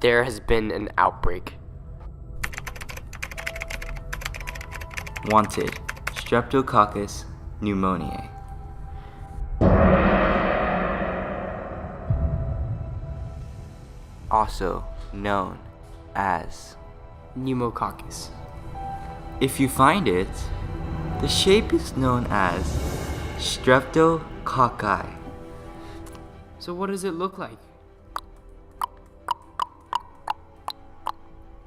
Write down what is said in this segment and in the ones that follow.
there has been an outbreak. Wanted, Streptococcus pneumoniae. Also known as Pneumococcus. If you find it, the shape is known as Streptococci. So what does it look like?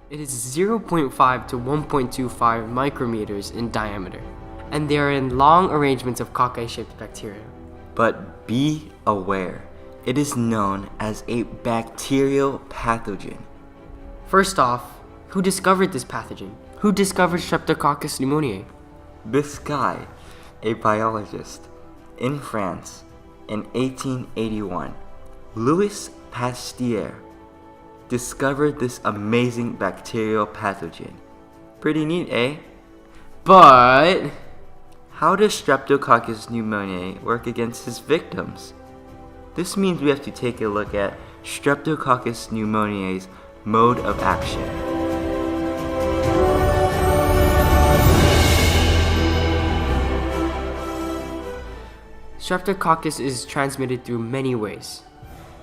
It is 0.5 to 1.25 micrometers in diameter, and they are in long arrangements of cocci-shaped bacteria. But be aware, it is known as a bacterial pathogen. First off, who discovered this pathogen? Who discovered Streptococcus pneumoniae? This guy, a biologist in France in 1881, Louis Pasteur, discovered this amazing bacterial pathogen. Pretty neat, eh? But how does Streptococcus pneumoniae work against his victims? This means we have to take a look at Streptococcus pneumoniae's mode of action. Streptococcus is transmitted through many ways.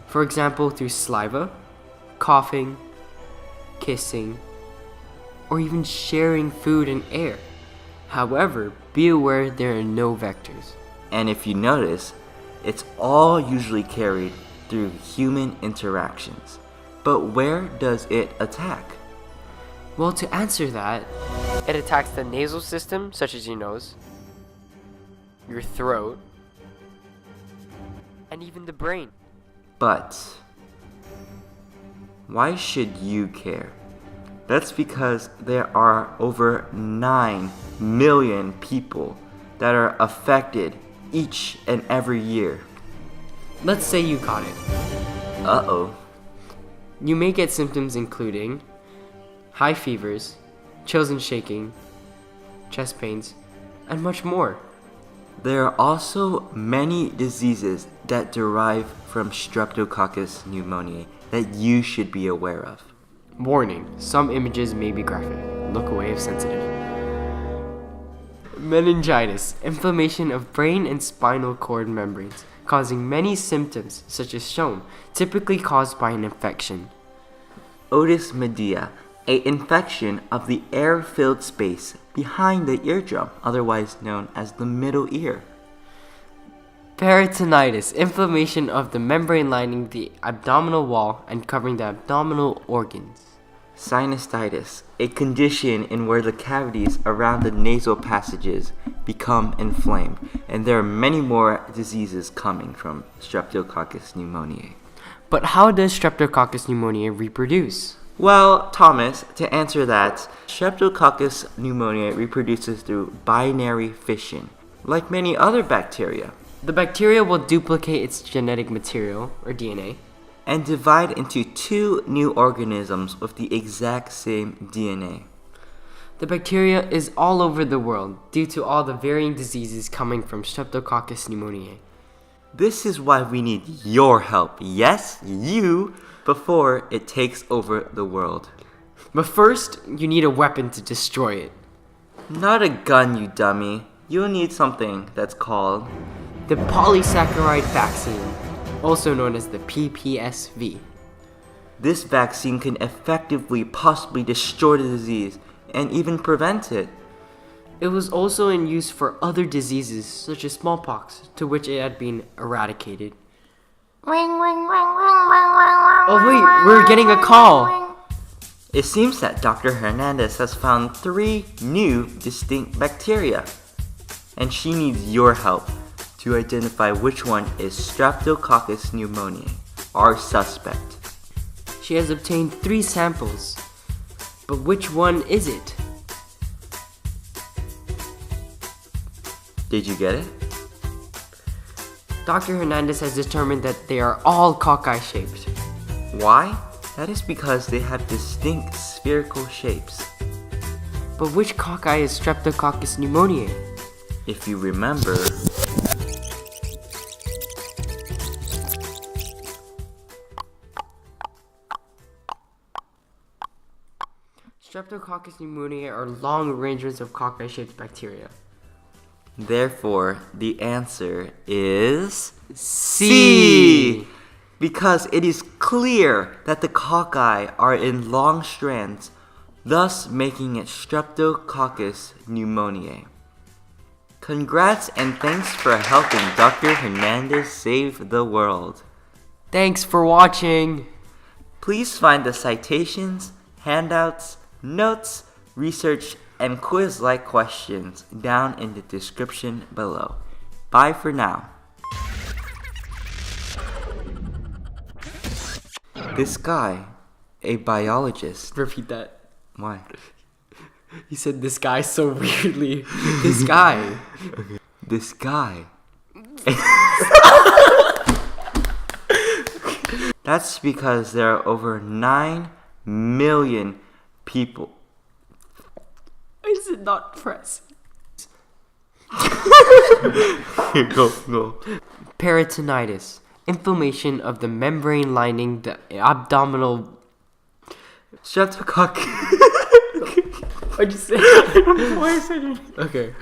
For example, through saliva, coughing, kissing, or even sharing food and air. However, be aware there are no vectors. And if you notice, it's all usually carried through human interactions. But where does it attack? Well, to answer that, it attacks the nasal system, such as your nose, your throat, and even the brain. But why should you care? That's because there are over 9 million people that are affected each and every year. Let's say you caught it. Uh-oh. You may get symptoms including high fevers, chills and shaking, chest pains, and much more. There are also many diseases that derive from Streptococcus pneumoniae that you should be aware of. Warning, some images may be graphic. Look away if sensitive. Meningitis, inflammation of brain and spinal cord membranes, causing many symptoms such as shown, typically caused by an infection. Otis media, an infection of the air-filled space behind the eardrum, otherwise known as the middle ear. Peritonitis, inflammation of the membrane lining the abdominal wall and covering the abdominal organs. Sinusitis, a condition in where the cavities around the nasal passages become inflamed, and there are many more diseases coming from Streptococcus pneumoniae. But how does Streptococcus pneumoniae reproduce? Well, Thomas, to answer that, Streptococcus pneumoniae reproduces through binary fission, like many other bacteria, The bacteria will duplicate its genetic material, or DNA, and divide into 2 new organisms with the exact same DNA. The bacteria is all over the world due to all the varying diseases coming from Streptococcus pneumoniae. This is why we need your help, yes, you, before it takes over the world. But first, you need a weapon to destroy it. Not a gun, you dummy. You'll need something that's called The polysaccharide vaccine, also known as the PPSV. This vaccine can effectively possibly destroy the disease and even prevent it. It was also in use for other diseases such as smallpox, to which it had been eradicated. Oh wait, we're getting a call! It seems that Dr. Hernandez has found 3 new distinct bacteria, and she needs your help to identify which one is Streptococcus pneumoniae, our suspect. She has obtained 3 samples, but which one is it? Did you get it? Dr. Hernandez has determined that they are all cocci shaped. Why? That is because they have distinct spherical shapes. But which cocci is Streptococcus pneumoniae? If you remember, Streptococcus pneumoniae are long arrangements of cocci-shaped bacteria. Therefore, the answer is C. Because it is clear that the cocci are in long strands, thus making it Streptococcus pneumoniae. Congrats and thanks for helping Dr. Hernandez save the world. Thanks for watching. Please find the citations, handouts, notes, research, and quiz-like questions down in the description below. Bye for now. This guy, a biologist. Repeat that. Why? You said this guy so weirdly. This guy. Okay. This guy. That's because there are over 9 million people. Is it not press? Go. Peritonitis. Inflammation of the membrane lining the abdominal. Streptococcus. What'd you say? I don't know why I said it. Okay.